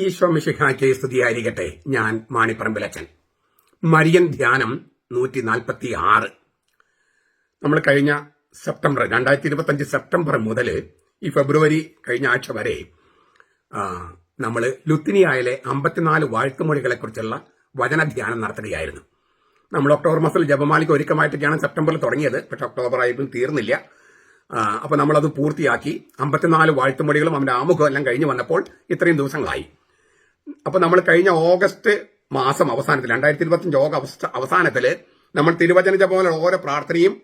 ഈശോ മിശിഹായ്ക്ക് സ്തുതിയായിരിക്കട്ടെ. ഞാൻ മാണിപ്പറമ്പിലച്ചൻ. മരിയൻ ധ്യാനം 146. നമ്മൾ കഴിഞ്ഞ സെപ്റ്റംബർ 2025 സെപ്റ്റംബർ മുതൽ ഈ ഫെബ്രുവരി കഴിഞ്ഞ ആഴ്ച വരെ നമ്മൾ ലുത്തിനിയായിലെ 54 വാഴ്ത്തുമൊഴികളെക്കുറിച്ചുള്ള വചനധ്യാനം നടത്തുകയായിരുന്നു. നമ്മൾ ഒക്ടോബർ മാസത്തിൽ ജപമാലിക്ക് ഒരുക്കമായിട്ടൊക്കെയാണ് സെപ്റ്റംബറിൽ തുടങ്ങിയത്. പക്ഷെ ഒക്ടോബർ ആയിട്ടും തീർന്നില്ല. അപ്പോൾ നമ്മളത് പൂർത്തിയാക്കി 54 വാഴ്ത്തുമൊഴികളും അവന്റെ ആമുഖം എല്ലാം കഴിഞ്ഞു വന്നപ്പോൾ ഇത്രയും ദിവസങ്ങളായി. അപ്പോൾ നമ്മൾ കഴിഞ്ഞ ഓഗസ്റ്റ് മാസം അവസാനത്തിൽ 2025 ഓഗസ്റ്റ് അവസാനത്തിൽ നമ്മൾ തിരുവചന ജപം ഓരോ പ്രാർത്ഥനയും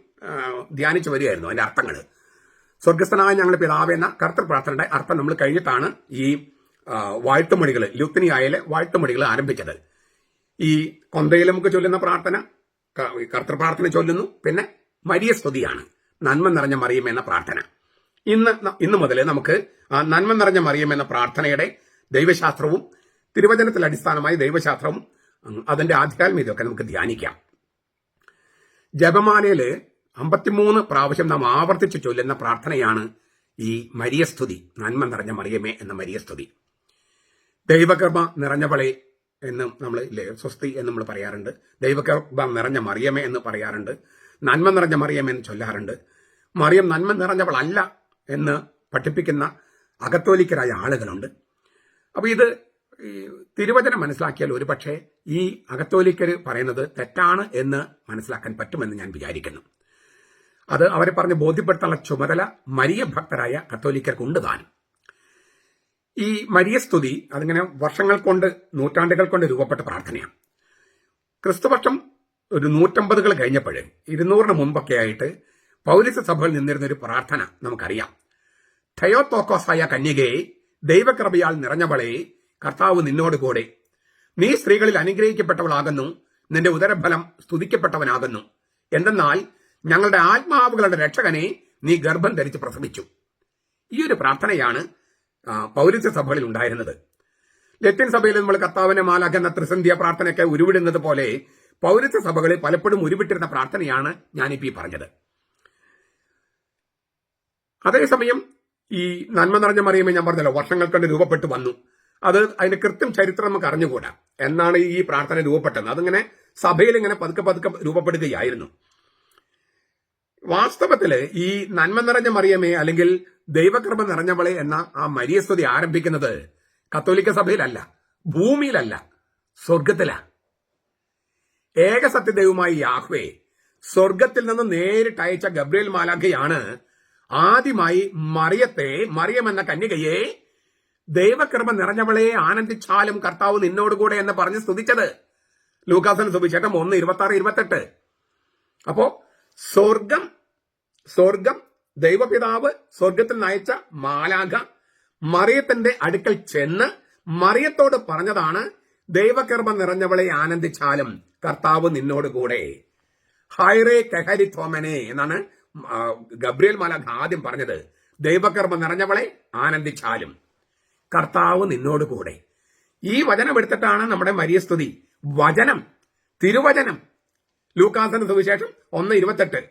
ധ്യാനിച്ചു വരികയായിരുന്നു. അതിന്റെ അർത്ഥങ്ങൾ സ്വർഗസ്ഥനായ ഞങ്ങളുടെ പിതാവേ എന്ന കർത്തൃ പ്രാർത്ഥനയുടെ അർത്ഥം നമ്മൾ കഴിഞ്ഞിട്ടാണ് ഈ വാഴ്ത്തുമൊഴികൾ ലുത്തിനിയായിലെ വാഴ്ത്തുമൊഴികൾ ആരംഭിച്ചത്. ഈ കൊന്തയിൽ നമുക്ക് ചൊല്ലുന്ന പ്രാർത്ഥന കർത്തൃപ്രാർത്ഥന ചൊല്ലുന്നു. പിന്നെ മരിയ സ്തുതിയാണ്, നന്മ നിറഞ്ഞ മറിയം എന്ന പ്രാർത്ഥന. ഇന്ന് മുതൽ നമുക്ക് ആ നന്മ നിറഞ്ഞ മറിയം എന്ന പ്രാർത്ഥനയുടെ ദൈവശാസ്ത്രവും തിരുവചനത്തിൽ അടിസ്ഥാനമായി ദൈവശാസ്ത്രവും അതിന്റെ ആധ്യാത്മികതയൊക്കെ നമുക്ക് ധ്യാനിക്കാം. ജപമാലയില് 53 പ്രാവശ്യം നാം ആവർത്തിച്ച് ചൊല്ലുന്ന പ്രാർത്ഥനയാണ് ഈ മരിയസ്തുതി, നന്മ നിറഞ്ഞ മറിയമേ എന്ന മരിയസ്തുതി. ദൈവകൃപ നിറഞ്ഞവളെ എന്ന് നമ്മൾ സ്വസ്തി എന്ന് നമ്മൾ പറയാറുണ്ട്. ദൈവകൃപ നിറഞ്ഞ മറിയമേ എന്ന് പറയാറുണ്ട്. നന്മ നിറഞ്ഞ മറിയമേ എന്ന് ചൊല്ലാറുണ്ട്. മറിയം നന്മ നിറഞ്ഞവളല്ല എന്ന് പഠിപ്പിക്കുന്ന അകത്തോലിക്കരായ ആളുകളുണ്ട്. അപ്പൊ ഇത് തിരുവചനം മനസ്സിലാക്കിയാൽ ഒരുപക്ഷെ ഈ അകത്തോലിക്കര് പറയുന്നത് തെറ്റാണ് എന്ന് മനസ്സിലാക്കാൻ പറ്റുമെന്ന് ഞാൻ വിചാരിക്കുന്നു. അത് അവരെ പറഞ്ഞ് ബോധ്യപ്പെടുത്താനുള്ള ചുമതല മരിയ ഭക്തരായ കത്തോലിക്കർക്കുണ്ട് താനും. ഈ മരിയസ്തുതി അതിങ്ങനെ വർഷങ്ങൾ കൊണ്ട് നൂറ്റാണ്ടുകൾ കൊണ്ട് രൂപപ്പെട്ട പ്രാർത്ഥനയാണ്. ക്രിസ്തുവർഷം ഒരു 150 കഴിഞ്ഞപ്പോൾ 200 മുമ്പൊക്കെ ആയിട്ട് പൗരസ്ത്യ സഭയിൽ നിന്നിരുന്ന ഒരു പ്രാർത്ഥന നമുക്കറിയാം. തെയോത്തോക്കോസായ കന്യകയെ, ദൈവകൃപയാൽ നിറഞ്ഞവളെ, കർത്താവ് നിന്നോട് കൂടെ, നീ സ്ത്രീകളിൽ അനുഗ്രഹിക്കപ്പെട്ടവളാകുന്നു, നിന്റെ ഉദരഫലം സ്തുതിക്കപ്പെട്ടവനാകുന്നു. എന്തെന്നാൽ ഞങ്ങളുടെ ആത്മാവുകളുടെ രക്ഷകനെ നീ ഗർഭം ധരിച്ച് പ്രസവിച്ചു. ഈ ഒരു പ്രാർത്ഥനയാണ് പൗരസ്ത്യ സഭകളിൽ ഉണ്ടായിരുന്നത്. ലത്തീൻ സഭയിൽ നമ്മൾ കർത്താവിന്റെ മാലാഖ എന്ന ത്രിസന്ധ്യ പ്രാർത്ഥനയൊക്കെ ഉരുവിടുന്നത് പോലെ പൗരസ്ത്യ സഭകളിൽ പലപ്പോഴും ഉരുവിട്ടിരുന്ന പ്രാർത്ഥനയാണ് ഞാനിപ്പോ ഈ പറഞ്ഞത്. അതേസമയം ഈ നന്മ നിറഞ്ഞ മറിയമേ ഞാൻ പറഞ്ഞല്ലോ വർഷങ്ങൾ കൊണ്ട് രൂപപ്പെട്ടു വന്നു. അത് അതിന്റെ കൃത്യം ചരിത്രം നമുക്ക് അറിഞ്ഞുകൂടാ. എന്നാണ് ഈ പ്രാർത്ഥന രൂപപ്പെട്ടത്? അതിങ്ങനെ സഭയിൽ ഇങ്ങനെ പതുക്കെ പതുക്കെ രൂപപ്പെടുകയായിരുന്നു. വാസ്തവത്തില് ഈ നന്മ നിറഞ്ഞ മറിയമേ അല്ലെങ്കിൽ ദൈവകൃപ നിറഞ്ഞവളെ എന്ന ആ മരിയസ്തുതി ആരംഭിക്കുന്നത് കത്തോലിക്ക സഭയിലല്ല, ഭൂമിയിലല്ല, സ്വർഗത്തിലാ. ഏകസത്യദൈവമായി യാഹ്വേ സ്വർഗത്തിൽ നിന്ന് നേരിട്ട് അയച്ച ഗബ്രിയേൽ മാലാഖയാണ് ആദ്യമായി മറിയം എന്ന കന്യകയെ ദൈവകൃപ നിറഞ്ഞവളെ ആനന്ദിച്ചാലും കർത്താവ് നിന്നോടുകൂടെ എന്ന് പറഞ്ഞ് സ്തുതിച്ചത്. ലൂക്കാസിന്റെ സുവിശേഷം 1:26-28. അപ്പോ സ്വർഗം ദൈവപിതാവ് സ്വർഗത്തിൽ നയിച്ച മാലാഖ മറിയത്തിന്റെ അടുക്കൽ ചെന്ന് മറിയത്തോട് പറഞ്ഞതാണ് ദൈവകൃപ നിറഞ്ഞവളെ ആനന്ദിച്ചാലും കർത്താവ് നിന്നോടുകൂടെ. ഹൈറേ കഹരി തോമനെ എന്നാണ് ഗബ്രിയേൽ മാലാഖ ആദ്യം പറഞ്ഞത്. ദൈവകൃപ നിറഞ്ഞവളെ ആനന്ദിച്ചാലും കർത്താവ് നിന്നോടുകൂടെ. ഈ വചനം എടുത്തിട്ടാണ് നമ്മുടെ മരിയസ്തുതി വചനം, തിരുവചനം. ലൂക്കാസിന്റെ സുവിശേഷം 1:28.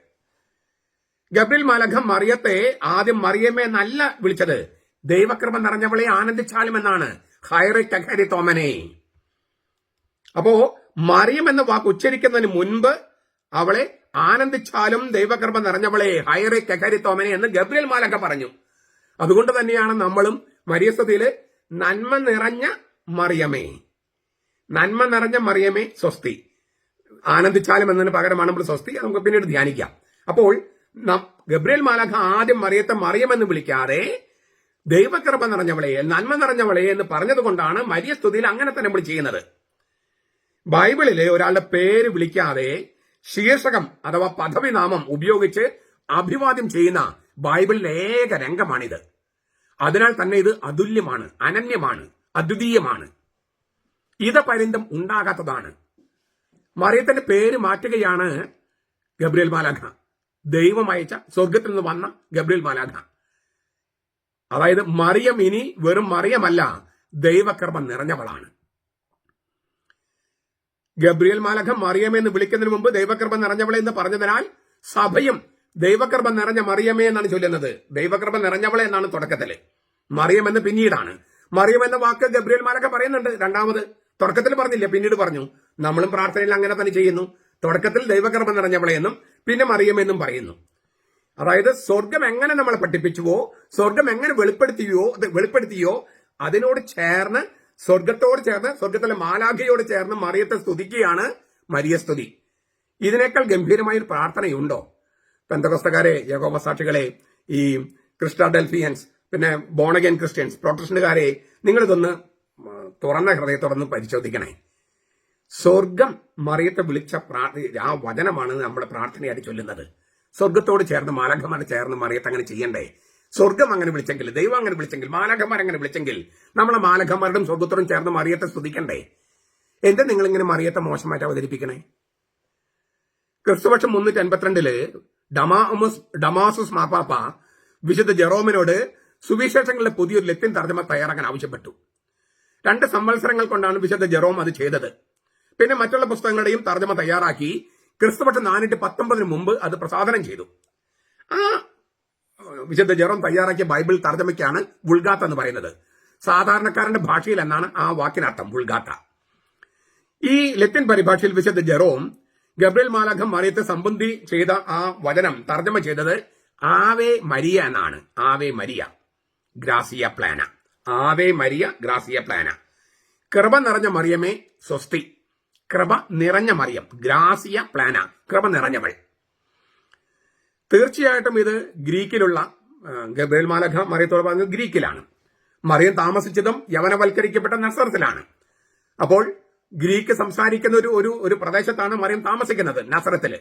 ഗബ്രിയേൽ മാലാഖ മറിയത്തെ ആദ്യം മറിയമേ എന്നല്ല വിളിച്ചത്, ദൈവകൃപ നിറഞ്ഞവളെ ആനന്ദിച്ചാലും എന്നാണ്. ഹൈറേ കഹരി തോമനെ. അപ്പോ മറിയം എന്ന വാക്ക് ഉച്ചരിക്കുന്നതിന് മുൻപ് അവളെ ആനന്ദിച്ചാലും ദൈവകൃപ നിറഞ്ഞവളെ ഹൈറേ കഹരി തോമനെ എന്ന് ഗബ്രിയേൽ മാലാഖ പറഞ്ഞു. അതുകൊണ്ട് തന്നെയാണ് നമ്മളും മരിയസ്തുതിയില് നന്മ നിറഞ്ഞ മറിയമേ, നന്മ നിറഞ്ഞ മറിയമേ സ്വസ്തി, ആനന്ദിച്ചാലും എന്നതിന് പകരമാണ് നമ്മൾ സ്വസ്തി. നമുക്ക് പിന്നീട് ധ്യാനിക്കാം. അപ്പോൾ ഗബ്രിയേൽ മാലാഖ ആദ്യം മറിയത്തെ മറിയമെന്ന് വിളിക്കാതെ ദൈവകൃപ നിറഞ്ഞവളെ, നന്മ നിറഞ്ഞവളെ എന്ന് പറഞ്ഞതുകൊണ്ടാണ് മരിയസ്തുതിയിൽ അങ്ങനെ തന്നെ നമ്മൾ ചെയ്യുന്നത്. ബൈബിളിലെ ഒരാളുടെ പേര് വിളിക്കാതെ ശീർഷകം അഥവാ പദവിനാമം ഉപയോഗിച്ച് അഭിവാദ്യം ചെയ്യുന്ന ബൈബിളിലെ ഏക രംഗമാണിത്. അതിനാൽ തന്നെ ഇത് അതുല്യമാണ്, അനന്യമാണ്, അദ്വിതീയമാണ്, ഇതപര്യന്തം ഉണ്ടാകാത്തതാണ്. മറിയത്തിന്റെ പേര് മാറ്റുകയാണ് ഗബ്രിയേൽ മാലാഖ, ദൈവം അയച്ച സ്വർഗത്തിൽ നിന്ന് വന്ന ഗബ്രിയേൽ മാലാഖ. അതായത് മറിയം ഇനി വെറും മറിയമല്ല, ദൈവകൃപ നിറഞ്ഞവളാണ്. ഗബ്രിയേൽ മാലാഖ മറിയമേ എന്ന് വിളിക്കുന്നതിന് മുമ്പ് ദൈവകൃപ നിറഞ്ഞവളെ എന്ന് പറഞ്ഞതിനാൽ സഭയും ദൈവകൃപ നിറഞ്ഞ മറിയമേ എന്നാണ് ചൊല്ലുന്നത്. ദൈവകൃപ നിറഞ്ഞവളെ എന്നാണ് തുടക്കത്തില്, മറിയം എന്ന് പിന്നീടാണ്. മറിയം എന്ന വാക്ക് ഗബ്രിയേൽ മാലാഖ പറയുന്നുണ്ട്. രണ്ടാമത് തുടക്കത്തിൽ പറഞ്ഞില്ല, പിന്നീട് പറഞ്ഞു. നമ്മളും പ്രാർത്ഥനയിൽ അങ്ങനെ തന്നെ ചെയ്യുന്നു. തുടക്കത്തിൽ ദൈവകൃപ നിറഞ്ഞവളെ എന്നും പിന്നെ മറിയം എന്നും പറയുന്നു. അതായത് സ്വർഗം എങ്ങനെ നമ്മളെ പഠിപ്പിച്ചുവോ, സ്വർഗം എങ്ങനെ വെളിപ്പെടുത്തിയോ അതിനോട് ചേർന്ന്, സ്വർഗത്തോട് ചേർന്ന്, സ്വർഗത്തിലെ മാലാഖയോട് ചേർന്ന് മറിയത്തെ സ്തുതിക്കുകയാണ് മരിയസ്തുതി. ഇതിനേക്കാൾ ഗംഭീരമായ ഒരു പ്രാർത്ഥനയുണ്ടോ? പെന്തക്കോസ്തക്കാരെ, യഹോവ സാക്ഷികളെ, ഈ ക്രിസ്റ്റാഡൽഫിയൻസ്, പിന്നെ ബോണഗൻ ക്രിസ്ത്യൻസ്, പ്രൊട്ടസ്റ്റന്റുകാരെ, നിങ്ങളിതൊന്ന് തുറന്ന ഹൃദയത്തോടൊന്ന് പരിശോധിക്കണേ. സ്വർഗം മറിയത്തെ വിളിച്ച ആ വചനമാണ് നമ്മുടെ പ്രാർത്ഥനയായിട്ട് ചൊല്ലുന്നത്. സ്വർഗത്തോട് ചേർന്ന്, മാലാഖമാരെ ചേർന്ന് മറിയത്തെ അങ്ങനെ ചെയ്യണ്ടേ? സ്വർഗം അങ്ങനെ വിളിച്ചെങ്കിൽ, ദൈവം അങ്ങനെ വിളിച്ചെങ്കിൽ, മാലാഖമാരങ്ങനെ വിളിച്ചെങ്കിൽ നമ്മളെ മാലാഖമാരുടെയും സ്വർഗത്തോടും ചേർന്ന് മറിയത്തെ സ്തുതിക്കണ്ടേ? എന്താ നിങ്ങളിങ്ങനെ മറിയത്തെ മോശമായിട്ട് അവതരിപ്പിക്കണേ? ക്രിസ്തുവർഷം 352 ഡമാസുസ് മാപ്പാപ്പ വിശുദ്ധ ജെറോമിനോട് സുവിശേഷങ്ങളുടെ പുതിയൊരു ലത്തീൻ തർജ്ജമ തയ്യാറാക്കാൻ ആവശ്യപ്പെട്ടു. 2 സംവത്സരങ്ങൾ കൊണ്ടാണ് വിശുദ്ധ ജെറോം അത് ചെയ്തത്. പിന്നെ മറ്റുള്ള പുസ്തകങ്ങളുടെയും തർജ്ജമ തയ്യാറാക്കി ക്രിസ്തുവർഷം 419 മുമ്പ് അത് പ്രസാദനം ചെയ്തു. ആ വിശുദ്ധ ജെറോം തയ്യാറാക്കിയ ബൈബിൾ തർജ്ജമയ്ക്കാണ് വുൾഗാത്ത എന്ന് പറയുന്നത്. സാധാരണക്കാരന്റെ ഭാഷയിൽ എന്നാണ് ആ വാക്കിനർത്ഥം, വുൾഗാത്ത. ഈ ലത്തീൻ പരിഭാഷയിൽ വിശുദ്ധ ജെറോം ഗബ്രിയേൽ മാലാഖ മറിയത്തെ സംബന്ധി ചെയ്ത ആ വചനം തർജ്ജമ ചെയ്തത് ആവേ മരിയ എന്നാണ്. Ave Maria Grazia പ്ലാന. Ave Maria Grazia പ്ലാന. കൃപ നിറഞ്ഞ മറിയമേ സ്വസ്തി. കൃപ നിറഞ്ഞ മറിയം, ഗ്രാസിയ പ്ലാന, കൃപ നിറഞ്ഞവൾ. തീർച്ചയായിട്ടും ഇത് ഗ്രീക്കിലുള്ള, ഗബ്രിയേൽ മാലാഖ മറിയത്തോട് പറഞ്ഞത് ഗ്രീക്കിലാണ്. മറിയം താമസിച്ചതും യവനവൽക്കരിക്കപ്പെട്ട നസറത്തിലാണ്. അപ്പോൾ ഗ്രീക്ക് സംസാരിക്കുന്ന ഒരു പ്രദേശത്താണ് മറിയം താമസിക്കുന്നത്, നസറത്തില്.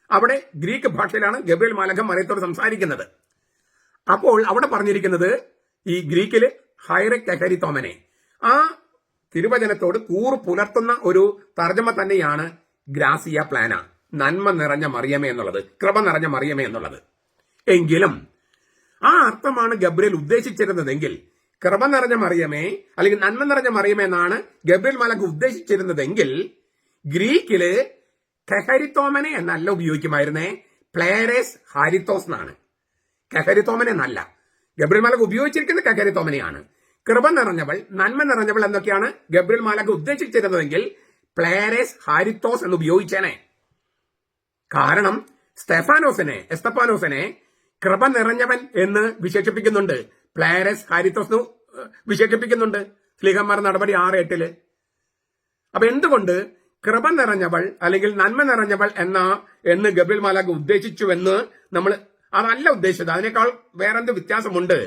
അവിടെ ഗ്രീക്ക് ഭാഷയിലാണ് ഗബ്രിയേൽ മാലാഖ മറിയത്തോട് സംസാരിക്കുന്നത്. അപ്പോൾ അവിടെ പറഞ്ഞിരിക്കുന്നത് ഈ ഗ്രീക്കില് ഹൈറെ കെഹരിത്തോമനെ, ആ തിരുവചനത്തോട് കൂറ് പുലർത്തുന്ന ഒരു തർജ്ജമ തന്നെയാണ് ഗ്രാസിയ പ്ലാന, നന്മ നിറഞ്ഞ മറിയമേ എന്നുള്ളത്, കൃപ നിറഞ്ഞ മറിയമേ എന്നുള്ളത്. എങ്കിലും ആ അർത്ഥമാണ് ഗബ്രിയേൽ ഉദ്ദേശിച്ചിരുന്നതെങ്കിൽ, കൃപ നിറഞ്ഞ മറിയമേ അല്ലെങ്കിൽ നന്മ നിറഞ്ഞ മറിയമേ എന്നാണ് ഗബ്രിയേൽ മാലാഖ ഉദ്ദേശിച്ചിരുന്നതെങ്കിൽ, ഗ്രീക്കില് കെഹരിത്തോമനെ എന്നല്ല ഉപയോഗിക്കുമായിരുന്നേ, പ്ലേരേസ് ഹാരിത്തോസ് എന്നാണ്. കെഹരിത്തോമനെ എന്നല്ല. ഗബ്രിയേൽ മാലാഖ ഉപയോഗിച്ചിരിക്കുന്നത് കെഹരിത്തോമനെയാണ്. കൃപ നിറഞ്ഞവൾ, നന്മ നിറഞ്ഞവൾ എന്നൊക്കെയാണ് ഗബ്രിയേൽ മാലാഖ ഉദ്ദേശിച്ചിരുന്നതെങ്കിൽ പ്ലേരേസ് ഹാരിത്തോസ് എന്ന് ഉപയോഗിച്ചേനെ. കാരണം എസ്തപ്പാനോസിനെ കൃപ നിറഞ്ഞവൻ എന്ന് വിശേഷിപ്പിക്കുന്നുണ്ട്, പ്ലേരസ് ഹാരിത്തോസ് വിശേഷിപ്പിക്കുന്നുണ്ട് സ്ലീഹന്മാർ നടപടി 6:8. അപ്പൊ എന്തുകൊണ്ട് കൃപ നിറഞ്ഞവൾ അല്ലെങ്കിൽ നന്മ നിറഞ്ഞവൾ എന്ന് ഗബ്രിയേൽ മാലാഖ ഉദ്ദേശിച്ചുവെന്ന് നമ്മൾ അതല്ല ഉദ്ദേശിച്ചത്. അതിനേക്കാൾ വേറെന്ത് വ്യത്യാസമുണ്ട്?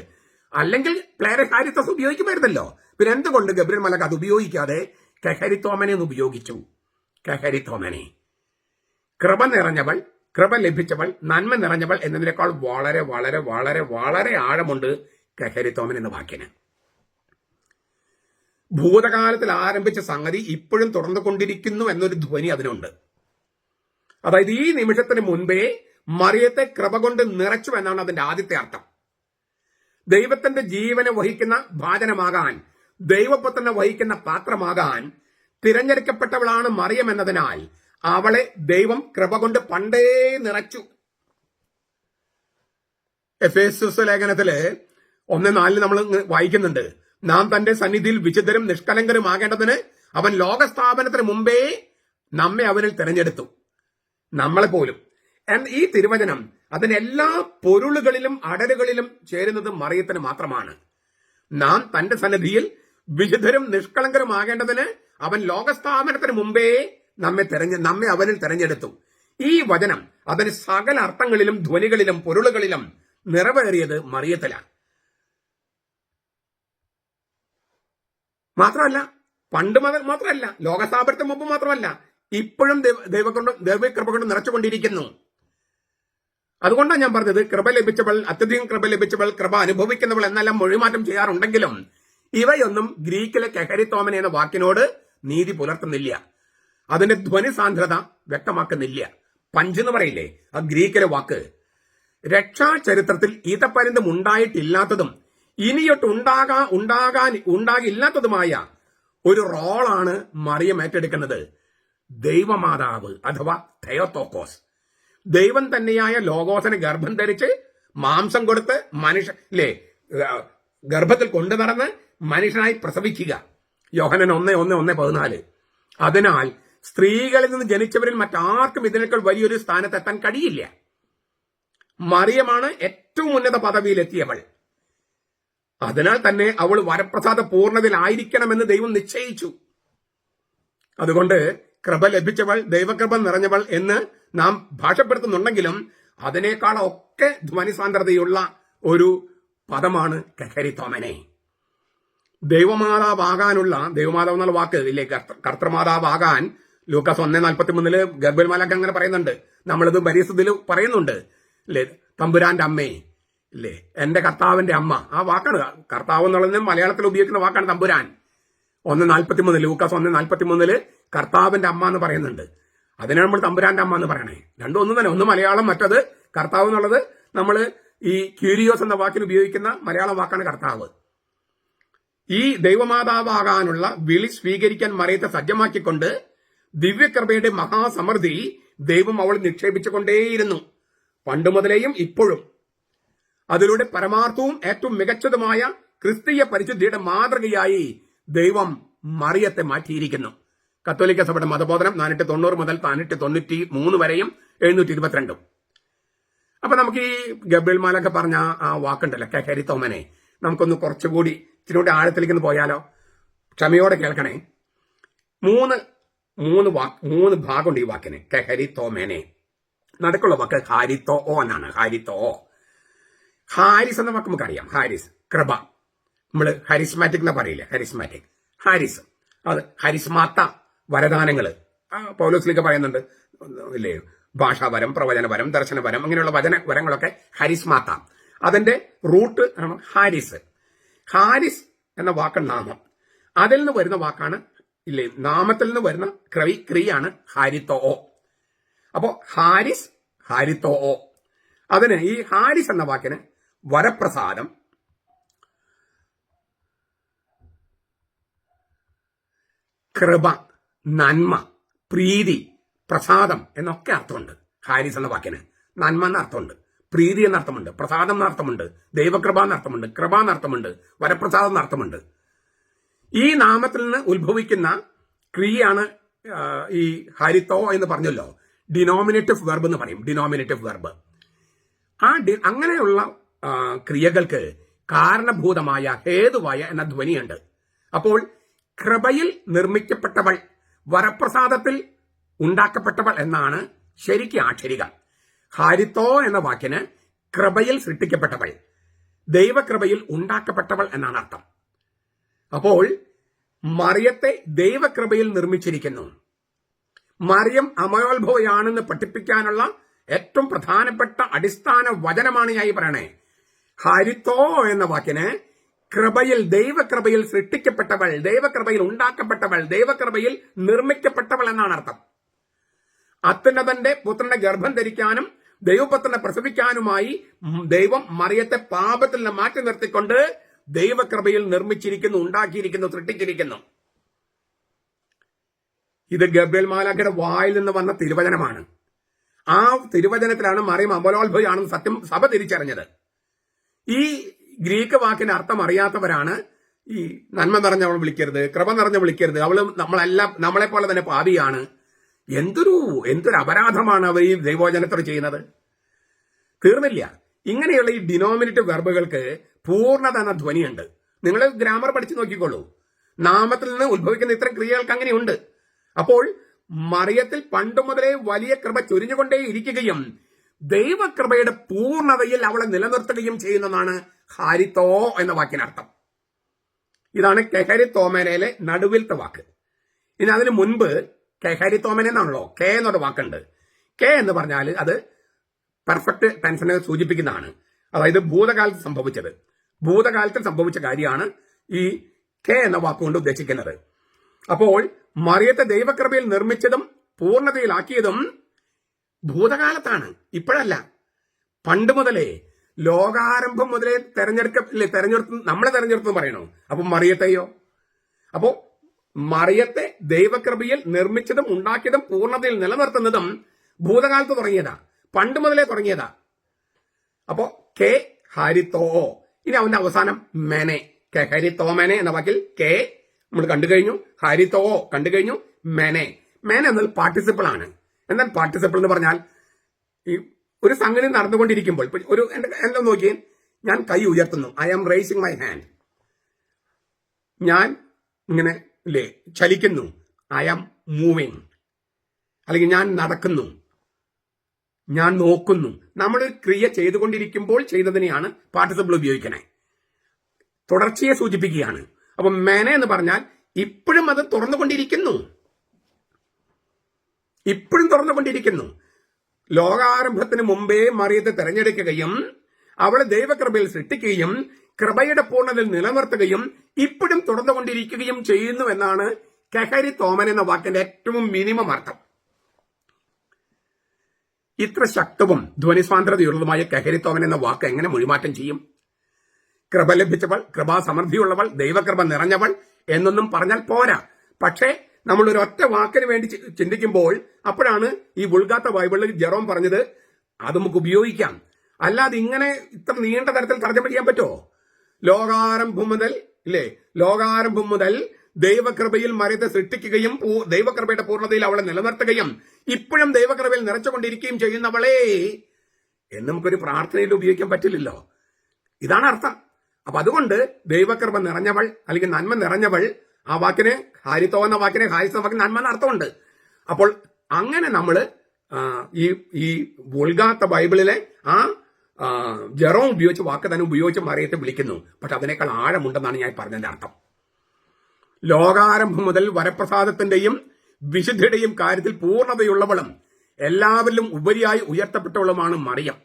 അല്ലെങ്കിൽ പ്ലേരസ് ഹാരിത്തോസ് ഉപയോഗിക്കുമായിരുന്നല്ലോ. പിന്നെ എന്തുകൊണ്ട് ഗബ്രിയേൽ മാലാഖ അത് ഉപയോഗിക്കാതെ കെഹരിത്തോമനെ എന്ന് ഉപയോഗിച്ചു? കെഹരിത്തോമനെ, കൃപ നിറഞ്ഞവൾ, കൃപ ലഭിച്ചവൾ, നന്മ നിറഞ്ഞവൾ എന്നതിനേക്കാൾ വളരെ വളരെ വളരെ വളരെ ആഴമുണ്ട് കെഹരിത്തോമൻ എന്ന വാക്കിന്. ഭൂതകാലത്തിൽ ആരംഭിച്ച സംഗതി ഇപ്പോഴും തുടർന്നുകൊണ്ടിരിക്കുന്നു എന്നൊരു ധ്വനി അതിനുണ്ട്. അതായത് ഈ നിമിഷത്തിന് മുൻപേ മറിയത്തെ കൃപ കൊണ്ട് നിറച്ചു എന്നാണ് അതിന്റെ ആദ്യത്തെ അർത്ഥം. ദൈവത്തിന്റെ ജീവനെ വഹിക്കുന്ന ഭാജനമാകാൻ, ദൈവപുത്രനെ വഹിക്കുന്ന പാത്രമാകാൻ തിരഞ്ഞെടുക്കപ്പെട്ടവളാണ് മറിയം എന്നതിനാൽ അവളെ ദൈവം കൃപ കൊണ്ട് പണ്ടേ നിറച്ചു. എഫേസ്യസ് ലേഖനത്തില് 1:4 നമ്മൾ വായിക്കുന്നുണ്ട്, നാം തന്റെ സന്നിധിയിൽ വിശുദ്ധരും നിഷ്കലങ്കരുമാകേണ്ടതിന് അവൻ ലോകസ്ഥാപനത്തിന് മുമ്പേ നമ്മെ അവനിൽ തിരഞ്ഞെടുത്തു. നമ്മളെ പോലും. ഈ തിരുവചനം അതിന് എല്ലാ പൊരുളുകളിലും അടരുകളിലും ചേരുന്നത് മറിയത്തിന് മാത്രമാണ്. നാം തന്റെ സന്നിധിയിൽ വിശുദ്ധരും നിഷ്കളങ്കരുമാകേണ്ടതിന് അവൻ ലോകസ്ഥാപനത്തിന് മുമ്പേ നമ്മെ അവനിൽ തിരഞ്ഞെടുത്തു. ഈ വചനം അതിന് സകല അർത്ഥങ്ങളിലും ധ്വനികളിലും പൊരുളുകളിലും നിറവേറിയത് മറിയത്തിലാണ്. മാത്രമല്ല, പണ്ട് മാത്രമല്ല, ലോകസ്ഥാപനത്തിന് മുമ്പ് മാത്രമല്ല, ഇപ്പോഴും ദൈവകൃപ കൊണ്ട് നിറച്ചുകൊണ്ടിരിക്കുന്നു. അതുകൊണ്ടാണ് ഞാൻ പറഞ്ഞത്, കൃപ ലഭിച്ചവൾ, അത്യധികം കൃപ ലഭിച്ചവൾ, കൃപ അനുഭവിക്കുന്നവൾ എന്നെല്ലാം മൊഴിമാറ്റം ചെയ്യാറുണ്ടെങ്കിലും ഇവയൊന്നും ഗ്രീക്കിലെ കെഹരിത്തോമൻ എന്ന വാക്കിനോട് നീതി പുലർത്തുന്നില്ല. അതിന്റെ ധ്വനി സാന്ദ്രത വ്യക്തമാക്കുന്നില്ല. പഞ്ച് എന്ന് പറയില്ലേ, ആ ഗ്രീക്കിലെ വാക്ക്. രക്ഷാചരിത്രത്തിൽ ഈതപ്പര്യന്തം ഉണ്ടായിട്ടില്ലാത്തതും ഇനിയൊട്ട് ഉണ്ടാകില്ലാത്തതുമായ ഒരു റോളാണ് മറിയം ഏറ്റെടുക്കുന്നത്. ദൈവമാതാവ് അഥവാ തെയോത്തോക്കോസ്, ദൈവം തന്നെയായ ലോഗോസിനെ ഗർഭം ധരിച്ച് മാംസം കൊടുത്ത് ഗർഭത്തിൽ കൊണ്ടു നടന്ന് മനുഷ്യനായി പ്രസവിക്കുക. യോഹന്നാൻ 1:14. അതിനാൽ സ്ത്രീകളിൽ നിന്ന് ജനിച്ചവരിൽ മറ്റാർക്കും ഇതിനേക്കാൾ വലിയൊരു സ്ഥാനത്തെത്താൻ കഴിയില്ല. മറിയമാണ് ഏറ്റവും ഉന്നത പദവിയിലെത്തിയവൾ. അതിനാൽ തന്നെ അവൾ വരപ്രസാദ പൂർണ്ണതയിലായിരിക്കണമെന്ന് ദൈവം നിശ്ചയിച്ചു. അതുകൊണ്ട് കൃപ ലഭിച്ചവൾ, ദൈവകൃപ നിറഞ്ഞവൾ എന്ന് നാം ഭാഷപ്പെടുത്തുന്നുണ്ടെങ്കിലും അതിനേക്കാളൊക്കെ ധ്വനിസാന്ദ്രതയുള്ള ഒരു പദമാണ് കെഹരിത്തോമനെ. ദൈവമാതാവാകാനുള്ള, ദൈവമാതാവ് എന്നുള്ള വാക്ക് ഇല്ലേ, കർത്തൃമാതാവാകാൻ ലൂക്കാസ് 1:43 ഗബ്രിയേൽ മാലാഖ അങ്ങനെ പറയുന്നുണ്ട്. നമ്മളിത് പരിസ്ഥിതിയിൽ പറയുന്നുണ്ട് അല്ലേ, തമ്പുരാന്റെ അമ്മേ ഇല്ലേ, എന്റെ കർത്താവിന്റെ അമ്മ. ആ വാക്കാണ് കർത്താവ് എന്നുള്ളതിന് മലയാളത്തിൽ ഉപയോഗിക്കുന്ന വാക്കാണ് തമ്പുരാൻ. 1:43 ലൂക്കാസ് 1:43 കർത്താവിന്റെ അമ്മ എന്ന് പറയുന്നുണ്ട്. അതിനാണ് നമ്മൾ തമ്പുരാന്റെ അമ്മ എന്ന് പറയണേ. രണ്ടും ഒന്ന് തന്നെ, ഒന്ന് മലയാളം, മറ്റത് കർത്താവ് എന്നുള്ളത് നമ്മൾ ഈ ക്യൂരിയോസ് എന്ന വാക്കിൽ ഉപയോഗിക്കുന്ന മലയാളം വാക്കാണ് കർത്താവ്. ഈ ദൈവമാതാവാകാനുള്ള വിളി സ്വീകരിക്കാൻ മറിയത്തെ സജ്ജമാക്കിക്കൊണ്ട് ദിവ്യകൃപയുടെ മഹാസമൃദ്ധി ദൈവം അവൾ നിക്ഷേപിച്ചുകൊണ്ടേയിരുന്നു, പണ്ട് മുതലേയും ഇപ്പോഴും. അതിലൂടെ പരമാർത്ഥവും ഏറ്റവും മികച്ചതുമായ ക്രിസ്തീയ പരിശുദ്ധിയുടെ മാതൃകയായി ദൈവം മറിയത്തെ മാറ്റിയിരിക്കുന്നു. കത്തോലിക്ക സഭയുടെ മതബോധനം 490 മുതൽ 493 വരെയും 722. അപ്പൊ നമുക്ക് ഈ ഗബ്രിയേൽ മാലാഖ പറഞ്ഞ ആ വാക്കുണ്ടല്ലോ കെഹരിത്തോമനെ, നമുക്കൊന്ന് കുറച്ചുകൂടി ഇച്ചിരി ആഴത്തിലേക്ക് പോയാലോ? ക്ഷമയോടെ കേൾക്കണേ. മൂന്ന് ഭാഗമുണ്ട് ഈ വാക്കിന്. കെഹരിത്തോമേനെ നടക്കുള്ള വാക്ക് ഹാരിത്തോ എന്നാണ്. ഹാരിത്തോ. ഹാരിസ് എന്ന വാക്ക് നമുക്കറിയാം. ഹാരിസ് കൃപ. നമ്മള് ഹാരിസ്മാറ്റിക് എന്ന് പറയില്ലേ, ഹാരിസ്മാറ്റിക്. ഹാരിസ് അത് ഹരിസ്മാത്ത വരദാനങ്ങള് പൗലോസിലേക്ക് പറയുന്നുണ്ട് ഇല്ലേ, ഭാഷാവരം, പ്രവചനപരം, ദർശനപരം, അങ്ങനെയുള്ള വരങ്ങളൊക്കെ ഹരിസ്മാത്ത. അതിന്റെ റൂട്ട് ആണ് ഹാരിസ്. ഹാരിസ് എന്ന വാക്കാണ് നാമം. അതിൽ നിന്ന് വരുന്ന വാക്കാണ് ഇല്ലേ, നാമത്തിൽ നിന്ന് വരുന്ന ക്രിയാണ് ഹാരിത്തോ. അപ്പോ ഹാരിസ്, ഹാരിത്തോ. അതിന് ഈ ഹാരിസ് എന്ന വാക്കിന് വരപ്രസാദം, കൃപ, നന്മ, പ്രീതി, പ്രസാദം എന്നൊക്കെ അർത്ഥമുണ്ട്. ഹാരിസ് എന്ന വാക്കിന് നന്മ എന്ന അർത്ഥമുണ്ട്, പ്രീതി എന്ന അർത്ഥമുണ്ട്, പ്രസാദം എന്ന അർത്ഥമുണ്ട്, ദൈവകൃപ എന്ന അർത്ഥമുണ്ട്, കൃപ എന്ന അർത്ഥമുണ്ട്, വരപ്രസാദം എന്ന അർത്ഥമുണ്ട്. ഈ നാമത്തിൽ നിന്ന് ഉത്ഭവിക്കുന്ന ക്രിയയാണ് ഈ ഹാരിത്തോ എന്ന് പറഞ്ഞല്ലോ, ഡിനോമിനേറ്റീവ് വെർബ് എന്ന് പറയും. ഡിനോമിനേറ്റീവ് വെർബ്. അങ്ങനെയുള്ള ക്രിയകൾക്ക് കാരണഭൂതമായ, ഹേതുവായ എന്ന ധ്വനിയുണ്ട്. അപ്പോൾ കൃപയിൽ നിർമ്മിക്കപ്പെട്ടവൾ, വരപ്രസാദത്തിൽ ഉണ്ടാക്കപ്പെട്ടവൾ എന്നാണ് ശരിക്കും ആക്ഷരിക. ഹാരിത്തോ എന്ന വാക്കിന് കൃപയിൽ സൃഷ്ടിക്കപ്പെട്ടവൾ, ദൈവകൃപയിൽ ഉണ്ടാക്കപ്പെട്ടവൾ എന്നാണ് അർത്ഥം. അപ്പോൾ മറിയത്തെ ദൈവകൃപയിൽ നിർമ്മിച്ചിരിക്കുന്നു. മറിയം അമയോത്ഭവയാണെന്ന് പഠിപ്പിക്കാനുള്ള ഏറ്റവും പ്രധാനപ്പെട്ട അടിസ്ഥാന വചനമാണ് ഞാൻ ഈ പറയണേ. ഹാരിത്തോ എന്ന വാക്കിന് കൃപയിൽ, ദൈവകൃപയിൽ സൃഷ്ടിക്കപ്പെട്ടവൾ, ദൈവകൃപയിൽ ഉണ്ടാക്കപ്പെട്ടവൾ, ദൈവകൃപയിൽ നിർമ്മിക്കപ്പെട്ടവൾ എന്നാണ് അർത്ഥം. അത്യുന്നതന്റെ പുത്രന്റെ ഗർഭം ധരിക്കാനും ദൈവപുത്രനെ പ്രസവിക്കാനുമായി ദൈവം മറിയത്തെ പാപത്തിൽ നിന്ന് മാറ്റി നിർത്തിക്കൊണ്ട് ദൈവകൃപയിൽ നിർമ്മിച്ചിരിക്കുന്നു, ഉണ്ടാക്കിയിരിക്കുന്നു, സൃഷ്ടിച്ചിരിക്കുന്നു. ഇത് ഗബ്രിയേൽ മാലാഖയുടെ വായിൽ നിന്ന് വന്ന തിരുവചനമാണ്. ആ തിരുവചനത്തിലാണ് മറിയം അമലോത്ഭവയാണെന്ന് സത്യം സഭ തിരിച്ചറിഞ്ഞത്. ഈ ഗ്രീക്ക് വാക്കിന് അർത്ഥം അറിയാത്തവരാണ് ഈ നന്മ നിറഞ്ഞവൾ വിളിക്കരുത്, കൃപ നിറഞ്ഞ വിളിക്കരുത്, നമ്മളെ പോലെ തന്നെ പാപിയാണ്, എന്തൊരു അപരാധമാണ് അവർ ഈ ദൈവവചനത്തോട് ചെയ്യുന്നത്. തീർന്നില്ല. ഇങ്ങനെയുള്ള ഈ ഡിനോമിനേറ്റീവ് വെർബുകൾക്ക് പൂർണ്ണത എന്ന ധ്വനിയുണ്ട്. നിങ്ങൾ ഗ്രാമർ പഠിച്ചു നോക്കിക്കോളൂ. നാമത്തിൽ നിന്ന് ഉത്ഭവിക്കുന്ന ഇത്തരം ക്രിയകൾക്ക് അങ്ങനെയുണ്ട്. അപ്പോൾ മറിയത്തിൽ പണ്ട് മുതലേ വലിയ കൃപ ചൊരിഞ്ഞുകൊണ്ടേ ഇരിക്കുകയും ദൈവകൃപയുടെ പൂർണ്ണതയിൽ അവളെ നിലനിർത്തുകയും ചെയ്യുന്നതാണ് ഹാരിത്തോ എന്ന വാക്കിനർത്ഥം. ഇതാണ് കെഹരിത്തോമനയിലെ നടുവിലത്തെ വാക്ക്. ഇനി അതിന് മുൻപ് കെഹരിത്തോമന എന്നാണല്ലോ, കെ എന്നൊരു വാക്കുണ്ട്. കെ എന്ന് പറഞ്ഞാൽ അത് പെർഫെക്റ്റ് ടെൻസിനെ സൂചിപ്പിക്കുന്നതാണ്. അതായത് ഭൂതകാലത്ത് സംഭവിച്ചത്, ഭൂതകാലത്തിൽ സംഭവിച്ച കാര്യമാണ് ഈ കെ എന്ന വാക്കുകൊണ്ട് ഉദ്ദേശിക്കുന്നത്. അപ്പോൾ മറിയത്തെ ദൈവകൃപയിൽ നിർമ്മിച്ചതും പൂർണ്ണതയിലാക്കിയതും ഭൂതകാലത്താണ്, ഇപ്പോഴല്ല. പണ്ട് മുതലേ, ലോകാരംഭം മുതലേ തെരഞ്ഞെടുത്ത് നമ്മളെ തെരഞ്ഞെടുത്തു പറയണോ? അപ്പൊ മറിയത്തെയോ? അപ്പോ മറിയത്തെ ദൈവകൃപയിൽ നിർമ്മിച്ചതും ഉണ്ടാക്കിയതും പൂർണ്ണതയിൽ നിലനിർത്തുന്നതും ഭൂതകാലത്ത് തുടങ്ങിയതാ, പണ്ട് മുതലേ തുടങ്ങിയതാ. അപ്പോ കെ ഹാരിത്തോ. ഇനി അവന്റെ അവസാനം മെനെ, ഹരിത്തോമനെ എന്ന വാക്കിൽ കെ നമ്മൾ കണ്ടു കഴിഞ്ഞു, ഹരിത്തോ കണ്ടു കഴിഞ്ഞു, മെനെ. മെനെ എന്നാൽ പാർട്ടിസിപ്പിൾ ആണ്. എന്നാൽ പാർട്ടിസിപ്പിൾ എന്ന് പറഞ്ഞാൽ ഈ ഒരു സംഗതി നടന്നുകൊണ്ടിരിക്കുമ്പോൾ ഒരു എന്താ നോക്കിയേ, ഞാൻ കൈ ഉയർത്തുന്നു, I am raising my hand. ഞാൻ ഇങ്ങനെ ഇല്ലേ ചലിക്കുന്നു, ഐ ആം മൂവിങ്. അല്ലെങ്കിൽ ഞാൻ നടക്കുന്നു, ഞാൻ നോക്കുന്നു. നമ്മൾ ക്രിയ ചെയ്തുകൊണ്ടിരിക്കുമ്പോൾ ചെയ്തതിനെയാണ് പാർട്ടിസിപ്പിൾ ഉപയോഗിക്കണേ. തുടർച്ചയെ സൂചിപ്പിക്കുകയാണ്. അപ്പൊ മേനെ എന്ന് പറഞ്ഞാൽ ഇപ്പോഴും അത് തുറന്നുകൊണ്ടിരിക്കുന്നു, ഇപ്പോഴും തുറന്നുകൊണ്ടിരിക്കുന്നു. ലോകാരംഭത്തിന് മുമ്പേ മറിയത്തെ തെരഞ്ഞെടുക്കുകയും അവളെ ദൈവകൃപയിൽ സൃഷ്ടിക്കുകയും കൃപയുടെ പൂർണ്ണതയിൽ നിലനിർത്തുകയും ഇപ്പോഴും തുറന്നുകൊണ്ടിരിക്കുകയും ചെയ്യുന്നു എന്നാണ് കെഹരി തോമൻ എന്ന വാക്കിന്റെ ഏറ്റവും മിനിമം അർത്ഥം. ഇത്ര ശക്തവും ധ്വനിസ്വാതന്ത്ര്യതയുള്ളതുമായ കെഹരി തോമൻ എന്ന വാക്ക് എങ്ങനെ മൊഴിമാറ്റം ചെയ്യും? കൃപ ലഭിച്ചവൾ, കൃപാസമൃദ്ധിയുള്ളവൾ, ദൈവകൃപ നിറഞ്ഞവൾ എന്നൊന്നും പറഞ്ഞാൽ പോരാ. പക്ഷേ നമ്മൾ ഒരു ഒറ്റ വാക്കിന് വേണ്ടി ചിന്തിക്കുമ്പോൾ അപ്പോഴാണ് ഈ വുൾഗാത്ത ബൈബിളിൽ ജെറോം പറഞ്ഞത് അത് നമുക്ക് ഉപയോഗിക്കാം. അല്ലാതെ ഇങ്ങനെ ഇത്ര നീണ്ട തരത്തിൽ തർജ്ജമ ചെയ്യാൻ പറ്റുമോ? ലോകാരംഭം മുതൽ ദൈവകൃപയിൽ മറിയത്തെ സൃഷ്ടിക്കുകയും ദൈവകൃപയുടെ പൂർണ്ണതയിൽ അവളെ നിലനിർത്തുകയും ഇപ്പോഴും ദൈവകൃപയിൽ നിറച്ചുകൊണ്ടിരിക്കുകയും ചെയ്യുന്നവളെ എന്ന് നമുക്കൊരു പ്രാർത്ഥനയിൽ ഉപയോഗിക്കാൻ പറ്റില്ലല്ലോ. ഇതാണ് അർത്ഥം. അപ്പൊ അതുകൊണ്ട് ദൈവകൃപ നിറഞ്ഞവൾ അല്ലെങ്കിൽ നന്മ നിറഞ്ഞവൾ, ആ വാക്കിന് ഹാരിത്തോ എന്ന വാക്കിന് ഹാരിസ് എന്ന വാക്കിന് നന്മ എന്ന അർത്ഥമുണ്ട്. അപ്പോൾ അങ്ങനെ നമ്മൾ ഈ വുൾഗാത്ത ബൈബിളിലെ ആ ജെറോം ഉപയോഗിച്ച വാക്ക് തന്നെ ഉപയോഗിച്ച് മറിയത്തെ വിളിക്കുന്നു. പക്ഷെ അതിനേക്കാൾ ആഴമുണ്ടെന്നാണ് ഞാൻ പറഞ്ഞതിന്റെ അർത്ഥം. ലോകാരംഭം മുതൽ വരപ്രസാദത്തിന്റെയും വിശുദ്ധിയുടെയും കാര്യത്തിൽ പൂർണ്ണതയുള്ളവളും എല്ലാവരിലും ഉപരിയായി ഉയർത്തപ്പെട്ടവളുമാണ് മറിയം.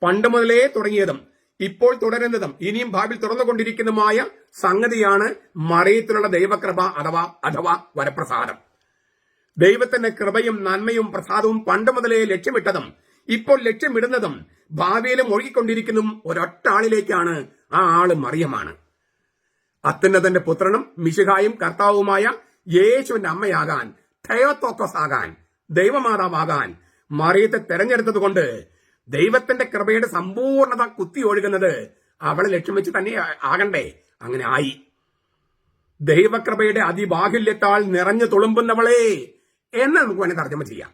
പണ്ട് മുതലേ തുടങ്ങിയതും ഇപ്പോൾ തുടരുന്നതും ഇനിയും ഭാവിയിൽ തുറന്നുകൊണ്ടിരിക്കുന്നതുമായ സംഗതിയാണ് മറിയത്തിലുള്ള ദൈവകൃപ അഥവാ വരപ്രസാദം. ദൈവത്തിന്റെ കൃപയും നന്മയും പ്രസാദവും പണ്ട് മുതലേ ലക്ഷ്യമിട്ടതും ഇപ്പോൾ ലക്ഷ്യമിടുന്നതും ഭാവിയിലും ഒഴുകിക്കൊണ്ടിരിക്കുന്നതും ഒരൊറ്റ ആളിലേക്കാണ്. ആ ആള് മറിയമാണ്. അത്യുന്നതന്റെ പുത്രനും മിശിഹായും കർത്താവുമായ യേശുവിന്റെ അമ്മയാകാൻ, തെയോത്തോക്കോസ് ആകാൻ, ദൈവമാതാവാകാൻ മറിയത്തെ തെരഞ്ഞെടുത്തതുകൊണ്ട് ദൈവത്തിന്റെ കൃപയുടെ സമ്പൂർണത കുത്തി ഒഴുകുന്നത് അവളെ ലക്ഷ്യം വെച്ച് തന്നെ ആകണ്ടേ? അങ്ങനെ ആയി. ദൈവകൃപയുടെ അതിബാഹുല്യത്താൽ നിറഞ്ഞു തുളുമ്പുന്നവളെ എന്ന് നമുക്ക് വേണേൽ തർജ്ജമ ചെയ്യാം.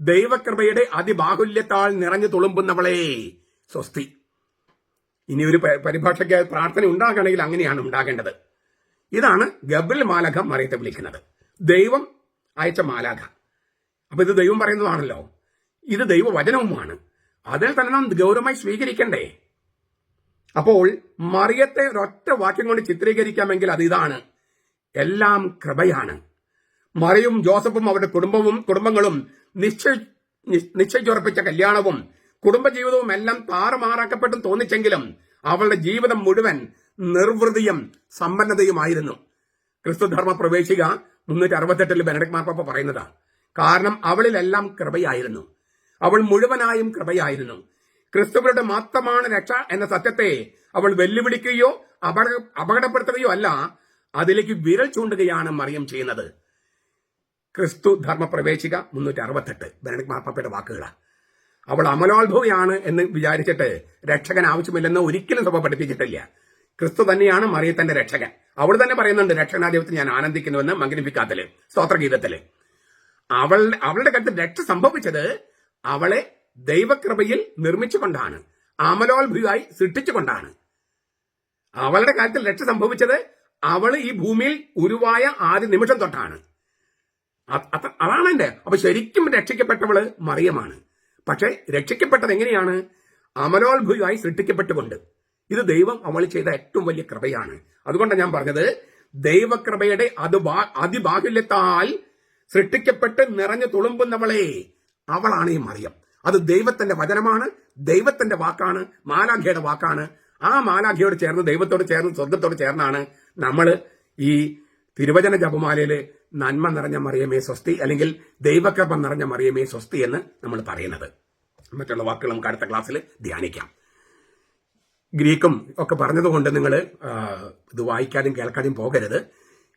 ദൈവകൃപയുടെ അതിബാഹുല്യത്താൽ നിറഞ്ഞു തുളുമ്പുന്നവളെ സ്വസ്തി. ഇനി ഒരു പരിഭാഷയ്ക്ക് പ്രാർത്ഥന ഉണ്ടാകണമെങ്കിൽ അങ്ങനെയാണ് ഉണ്ടാകേണ്ടത്. ഇതാണ് ഗബ്രിയേൽ മാലാഖ മറിയത്തെ വിളിക്കുന്നത്, ദൈവം അയച്ച മാലാഖ. അപ്പൊ ഇത് ദൈവം പറയുന്നതാണല്ലോ, ഇത് ദൈവവചനവുമാണ്. അതിൽ തന്നെ നാം ഗൗരവമായി സ്വീകരിക്കണ്ടേ? അപ്പോൾ മറിയത്തെ ഒരൊറ്റ വാക്യം കൊണ്ട് ചിത്രീകരിക്കാമെങ്കിൽ അത് ഇതാണ്: എല്ലാം കൃപയാണ്. മറിയും ജോസഫും അവരുടെ കുടുംബങ്ങളും നിശ്ചയിച്ചുറപ്പിച്ച കല്യാണവും കുടുംബജീവിതവും എല്ലാം താറുമാറാക്കപ്പെട്ടും തോന്നിച്ചെങ്കിലും അവളുടെ ജീവിതം മുഴുവൻ നിർവൃതിയും സമ്പന്നതയുമായിരുന്നു. ക്രിസ്തുധർമ്മ പ്രവേശിക 368 ബെനഡിക്ട് മാർപ്പാപ്പ പറയുന്നതാണ്. കാരണം അവളിലെല്ലാം കൃപയായിരുന്നു, അവൾ മുഴുവനായും കൃപയായിരുന്നു. ക്രിസ്തുവിന്റെ മാത്രമാണ് രക്ഷ എന്ന സത്യത്തെ അവൾ വെല്ലുവിളിക്കുകയോ അപകടപ്പെടുത്തുകയോ അല്ല, അതിലേക്ക് വിരൽ ചൂണ്ടുകയാണ് മറിയം ചെയ്യുന്നത്. ക്രിസ്തു ധർമ്മ പ്രവേശിക 368 ബെനഡിക്ട് മാർപ്പാപ്പയുടെ വാക്കുകളാണ്. അവൾ അമലോത്ഭവയാണ് എന്ന് വിചാരിച്ചിട്ട് രക്ഷകൻ ആവശ്യമില്ലെന്ന് ഒരിക്കലും സഭ പഠിപ്പിച്ചിട്ടില്ല. ക്രിസ്തു തന്നെയാണ് മറിയത്തിന്റെ രക്ഷകൻ. അവൾ തന്നെ പറയുന്നുണ്ട്, രക്ഷകനാധിപത്യത്തിൽ ഞാൻ ആനന്ദിക്കുന്നുവെന്ന് മഗ്നിഫിക്കാത്തില്, സ്തോത്രഗീതത്തില്. അവളുടെ കാര്യത്തിൽ രക്ഷ സംഭവിച്ചത് അവളെ ദൈവകൃപയിൽ നിർമ്മിച്ചുകൊണ്ടാണ്, അമലോത്ഭവിയായി സൃഷ്ടിച്ചുകൊണ്ടാണ്. അവളുടെ കാര്യത്തിൽ രക്ഷ സംഭവിച്ചത് അവള് ഈ ഭൂമിയിൽ ഉരുവായ ആദ്യ നിമിഷം തൊട്ടാണ്. അതാണ് എന്റെ. അപ്പൊ ശരിക്കും രക്ഷിക്കപ്പെട്ടവള് മറിയമാണ്. പക്ഷെ രക്ഷിക്കപ്പെട്ടത് എങ്ങനെയാണ്? അമലോത്ഭവിയായി സൃഷ്ടിക്കപ്പെട്ടുകൊണ്ട്. ഇത് ദൈവം അവൾ ചെയ്ത ഏറ്റവും വലിയ കൃപയാണ്. അതുകൊണ്ടാണ് ഞാൻ പറഞ്ഞത്, ദൈവകൃപയുടെ അതിബാഹുല്യത്താൽ സൃഷ്ടിക്കപ്പെട്ട് നിറഞ്ഞു തുളുമ്പുന്നവളെ, അവളാണ് ഈ മറിയം. അത് ദൈവത്തിന്റെ വചനമാണ്, ദൈവത്തിന്റെ വാക്കാണ്, മാലാഖയുടെ വാക്കാണ്. ആ മാലാഖയോട് ചേർന്ന്, ദൈവത്തോട് ചേർന്ന്, സ്വർഗത്തോട് ചേർന്നാണ് നമ്മൾ ഈ തിരുവചന ജപമാലയില് നന്മ നിറഞ്ഞ മറിയമേ സ്വസ്തി, അല്ലെങ്കിൽ ദൈവകൃപ നിറഞ്ഞ മറിയമേ സ്വസ്തി എന്ന് നമ്മൾ പറയുന്നത്. മറ്റുള്ള വാക്കുകൾ നമുക്ക് അടുത്ത ക്ലാസ്സിൽ ധ്യാനിക്കാം. ഗ്രീക്കും ഒക്കെ പറഞ്ഞതുകൊണ്ട് നിങ്ങൾ ഇത് വായിക്കാനും കേൾക്കാനും പോകരുത്.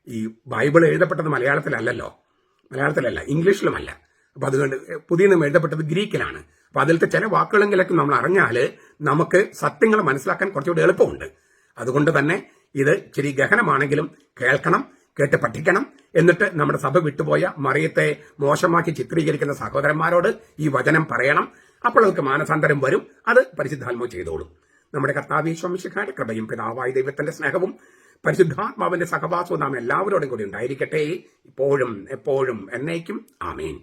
ഈ ബൈബിൾ എഴുതപ്പെട്ടത് മലയാളത്തിലല്ല, ഇംഗ്ലീഷിലുമല്ല. അപ്പൊ അതുകൊണ്ട് പുതിയ നിയമം എഴുതപ്പെട്ടത് ഗ്രീക്കിലാണ്. അപ്പൊ അതിലത്തെ ചില വാക്കുകളെങ്കിലൊക്കെ നമ്മൾ അറിഞ്ഞാൽ നമുക്ക് സത്യങ്ങൾ മനസ്സിലാക്കാൻ കുറച്ചുകൂടി എളുപ്പമുണ്ട്. അതുകൊണ്ട് തന്നെ ഇത് ഇച്ചിരി ഗഹനമാണെങ്കിലും കേൾക്കണം, കേട്ട് പഠിക്കണം. എന്നിട്ട് നമ്മുടെ സഭ വിട്ടുപോയ മറിയത്തെ മോശമാക്കി ചിത്രീകരിക്കുന്ന സഹോദരന്മാരോട് ഈ വചനം പറയണം. അപ്പോൾ അവർക്ക് മാനസാന്തരം വരും. അത് പരിശുദ്ധാത്മാവ് ചെയ്തോളും. നമ്മുടെ കർത്താവ് യേശു മിശിഹായുടെ കൃപയും പിതാവായ ദൈവത്തിന്റെ സ്നേഹവും പരിശുദ്ധാത്മാവിന്റെ സഹവാസവും നാം എല്ലാവരോടും കൂടി ഉണ്ടായിരിക്കട്ടെ, ഇപ്പോഴും എപ്പോഴും എന്നേക്കും. ആമേൻ.